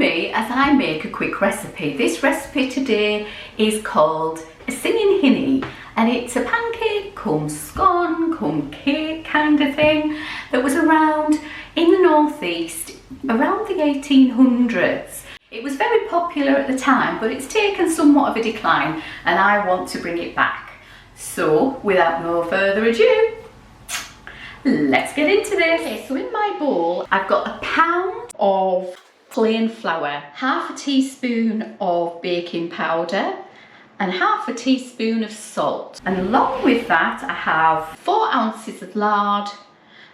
me as I make a quick recipe. This recipe today is called a singing hinny, and it's a pancake cum scone cum cake kind of thing that was around in the northeast around the 1800s. It was very popular at the time, but it's taken somewhat of a decline and I want to bring it back. So without no further ado, let's get into this. Okay, so in my bowl I've got a pound of plain flour, half a teaspoon of baking powder and half a teaspoon of salt. And along with that I have 4 ounces of lard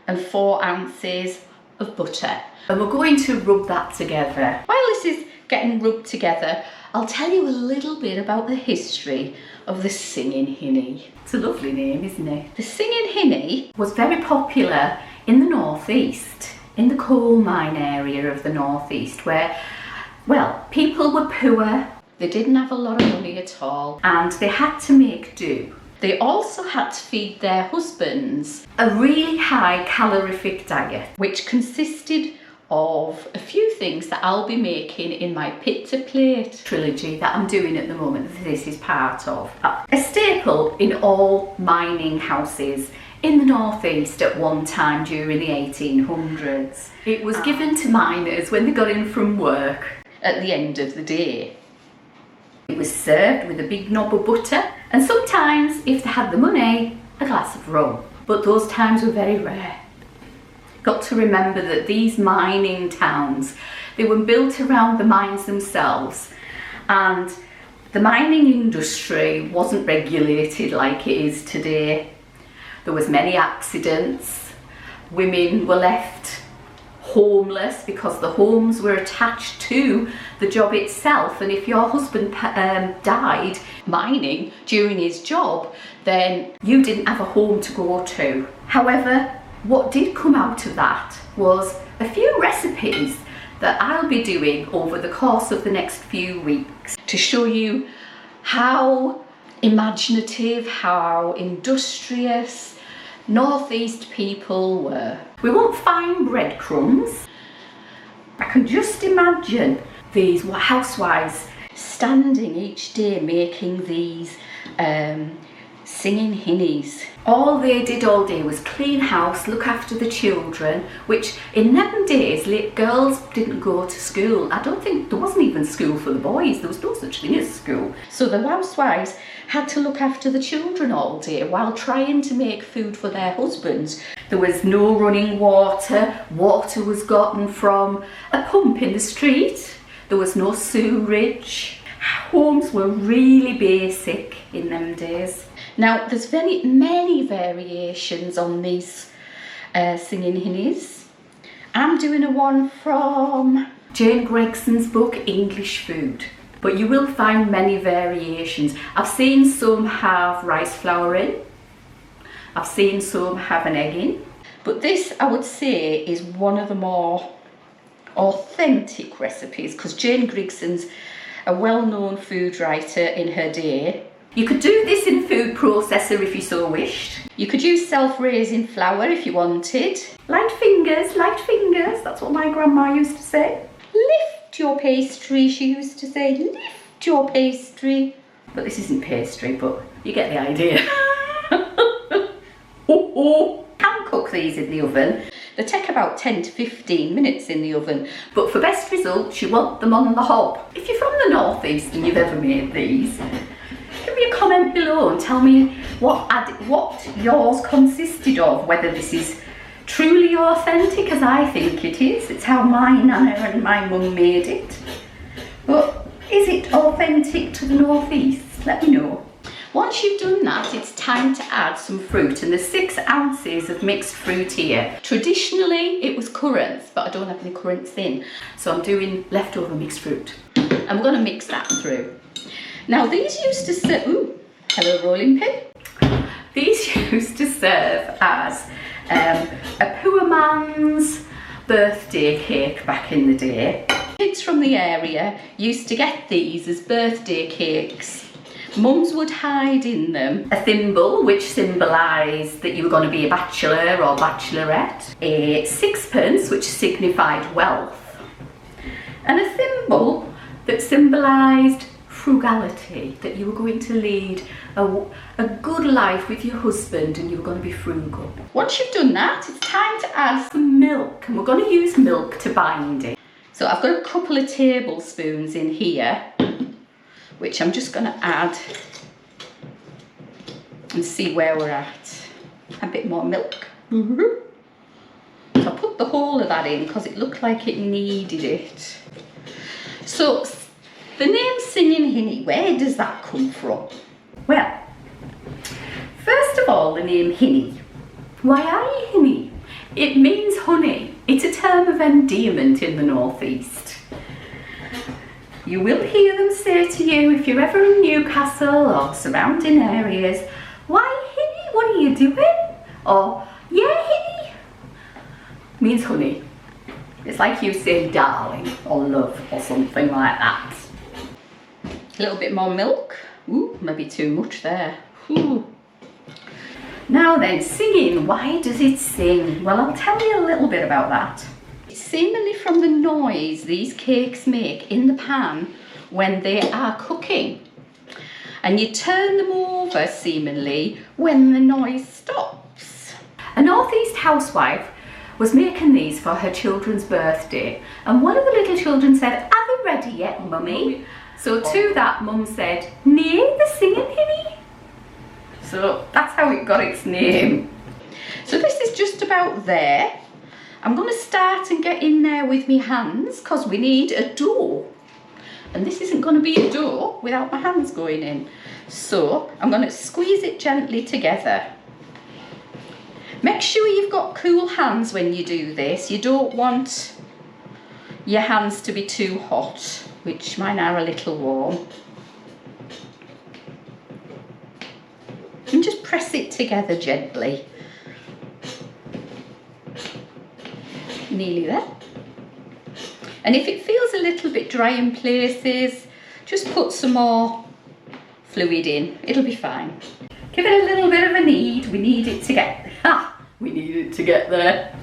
and 4 ounces of butter. And we're going to rub that together. While this is getting rubbed together, I'll tell you a little bit about the history of the singing hinny. It's a lovely name, isn't it? The singing hinny was very popular in the northeast, in the coal mine area of the northeast, where, well, people were poor, they didn't have a lot of money at all, and they had to make do. They also had to feed their husbands a really high calorific diet, which consisted of a few things that I'll be making in my pit to plate trilogy that I'm doing at the moment, that this is part of. A staple in all mining houses in the northeast at one time during the 1800s. It was given to miners when they got in from work at the end of the day. It was served with a big knob of butter and sometimes, if they had the money, a glass of rum. But those times were very rare. Got to remember that these mining towns, they were built around the mines themselves, and the mining industry wasn't regulated like it is today. There was many accidents. Women were left homeless because the homes were attached to the job itself, and if your husband died mining during his job, then you didn't have a home to go to. However, what did come out of that was a few recipes that I'll be doing over the course of the next few weeks to show you how imaginative, how industrious northeast people were. We won't find breadcrumbs. I can just imagine these housewives standing each day making these singing hinnies. All they did all day was clean house, look after the children, which in them days girls didn't go to school. I don't think there wasn't even school for the boys. There was no such thing as school. So the housewives had to look after the children all day while trying to make food for their husbands. There was no running water. Water was gotten from a pump in the street. There was no sewerage. Homes were really basic in them days. Now, there's many variations on these singing hinnies. I'm doing a one from Jane Gregson's book, English Food. But you will find many variations. I've seen some have rice flour in. I've seen some have an egg in. But this, I would say, is one of the more authentic recipes, because Jane Gregson's a well-known food writer in her day. You could do this in a food processor if you so wished. You could use self-raising flour if you wanted. Light fingers, that's what my grandma used to say. Lift your pastry, she used to say, lift your pastry. But this isn't pastry, but you get the idea. Can cook these in the oven. They take about 10 to 15 minutes in the oven, but for best results you want them on the hob. If you're from the northeast and you've ever made these, give me a comment below and tell me what yours consisted of, whether this is truly authentic as I think it is. It's how my nana and my mum made it. But is it authentic to the northeast? Let me know. Once you've done that, it's time to add some fruit, and there's 6 ounces of mixed fruit here. Traditionally it was currants, but I don't have any currants in, so I'm doing leftover mixed fruit. I'm going to mix that through. Now these used to serve, ooh, hello rolling pin. These used to serve as a poor man's birthday cake back in the day. Kids from the area used to get these as birthday cakes. Mums would hide in them a thimble, which symbolised that you were going to be a bachelor or bachelorette, a sixpence, which signified wealth, and a thimble symbol that symbolised frugality, that you were going to lead a good life with your husband and you were going to be frugal. Once you've done that, it's time to add some milk, and we're going to use milk to bind it. So I've got a couple of tablespoons in here, which I'm just going to add and see where we're at. A bit more milk. So I put the whole of that in because it looked like it needed it. So the name Singing Hinny, where does that come from? Well, first of all, the name Hinny. Why are you Hinny? It means honey. It's a term of endearment in the northeast. You will hear them say to you if you're ever in Newcastle or surrounding areas, "Why Hinny, what are you doing?" Or, "Yeah Hinny," means honey. It's like you say darling or love or something like that. A little bit more milk. Ooh, maybe too much there. Ooh. Now then, singing. Why does it sing? Well, I'll tell you a little bit about that. It's seemingly from the noise these cakes make in the pan when they are cooking. And you turn them over, seemingly, when the noise stops. A northeast housewife was making these for her children's birthday, and one of the little children said, "Are they ready yet, Mummy?" So to that, Mum said, "Nay, the Singing Hinny." So that's how it got its name. So this is just about there. I'm going to start and get in there with my hands because we need a dough. And this isn't going to be a dough without my hands going in. So I'm going to squeeze it gently together. Make sure you've got cool hands when you do this. You don't want your hands to be too hot, which mine are a little warm. And just press it together gently. Nearly there. And if it feels a little bit dry in places, just put some more fluid in. It'll be fine. Give it a little bit of a knead. We need it to get, we need it to get there.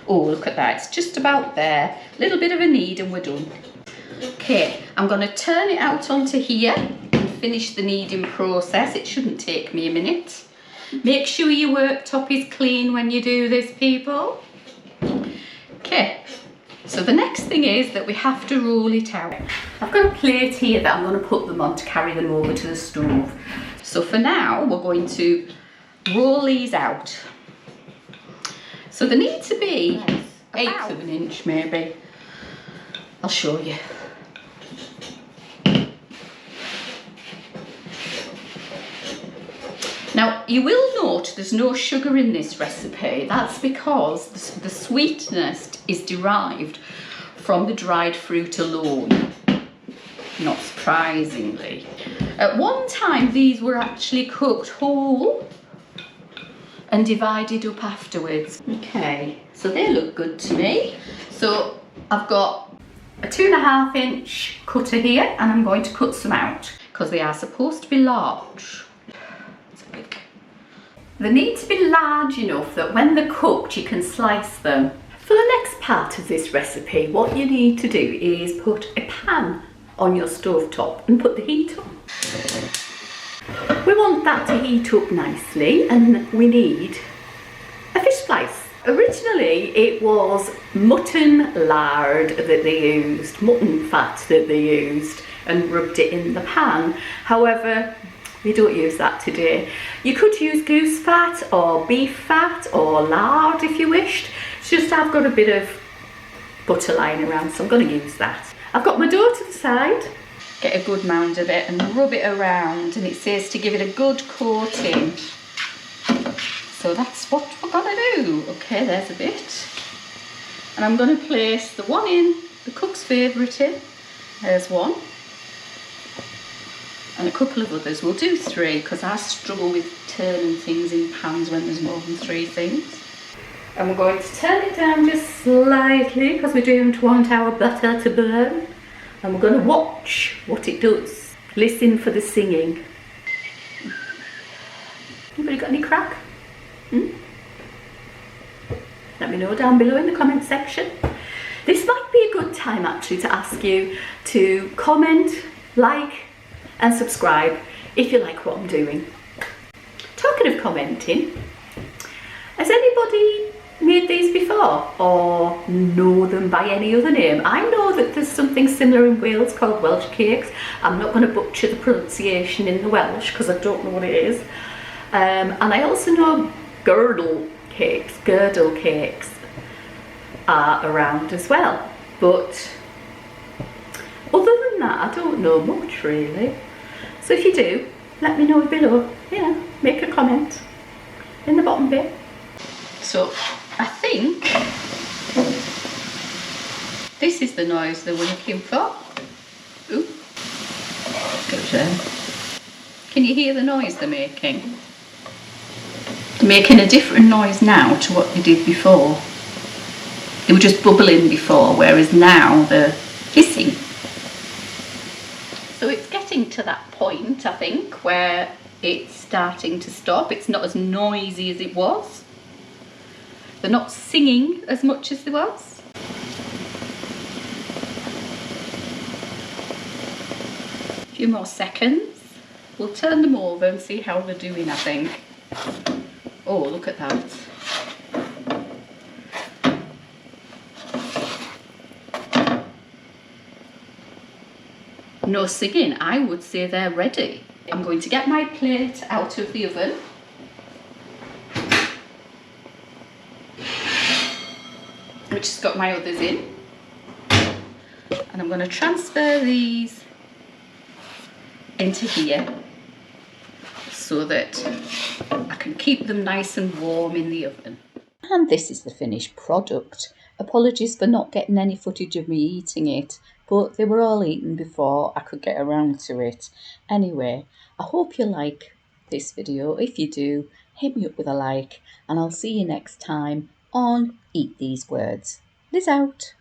Oh, look at that. It's just about there. A little bit of a knead and we're done. Okay, I'm going to turn it out onto here and finish the kneading process. It shouldn't take me a minute. Make sure your worktop is clean when you do this, people. Okay, so the next thing is that we have to roll it out. I've got a plate here that I'm going to put them on to carry them over to the stove. So for now, we're going to roll these out. So they need to be 1/8 of an inch maybe. I'll show you. Now, you will note there's no sugar in this recipe. That's because the sweetness is derived from the dried fruit alone, not surprisingly. At one time, these were actually cooked whole and divided up afterwards. Okay, so they look good to me. So I've got a 2.5 inch cutter here, and I'm going to cut some out because they are supposed to be large. They need to be large enough that when they're cooked you can slice them. For the next part of this recipe, what you need to do is put a pan on your stovetop and put the heat on. We want that to heat up nicely, and we need a fish slice. Originally it was mutton lard that they used, mutton fat that they used, and rubbed it in the pan. However, we don't use that today. You could use goose fat or beef fat or lard if you wished. It's just I've got a bit of butter lying around, so I'm going to use that. I've got my dough to the side. Get a good mound of it and rub it around, and it says to give it a good coating. So that's what we're going to do. Okay, there's a bit. And I'm going to place the one in, the cook's favourite in. There's one. And a couple of others. We'll do 3 because I struggle with turning things in pans when there's more than 3 things. And we're going to turn it down just slightly because we don't want our butter to burn. And we're going to watch what it does. Listen for the singing. Anybody got any crack? Let me know down below in the comment section. This might be a good time actually to ask you to comment, like and subscribe if you like what I'm doing. Talking of commenting, has anybody made these before or know them by any other name? I know that there's something similar in Wales called Welsh cakes. I'm not going to butcher the pronunciation in the Welsh because I don't know what it is. And I also know girdle cakes are around as well. But other than that, I don't know much really. So if you do, let me know below. Yeah, make a comment in the bottom bit. So I think this is the noise they were looking for. Ooh, good. Can you hear the noise they're making? They're making a different noise now to what they did before. They were just bubbling before, whereas now they're hissing. So it's getting to that point, I think, where it's starting to stop. It's not as noisy as it was. They're not singing as much as they was. A few more seconds. We'll turn them over and see how they're doing, I think. Oh, look at that. No singing. I would say they're ready. I'm going to get my plate out of the oven. Which has got my others in. And I'm going to transfer these into here so that I can keep them nice and warm in the oven. And this is the finished product. Apologies for not getting any footage of me eating it, but they were all eaten before I could get around to it. Anyway, I hope you like this video. If you do, hit me up with a like, and I'll see you next time on Eat These Words. Liz out.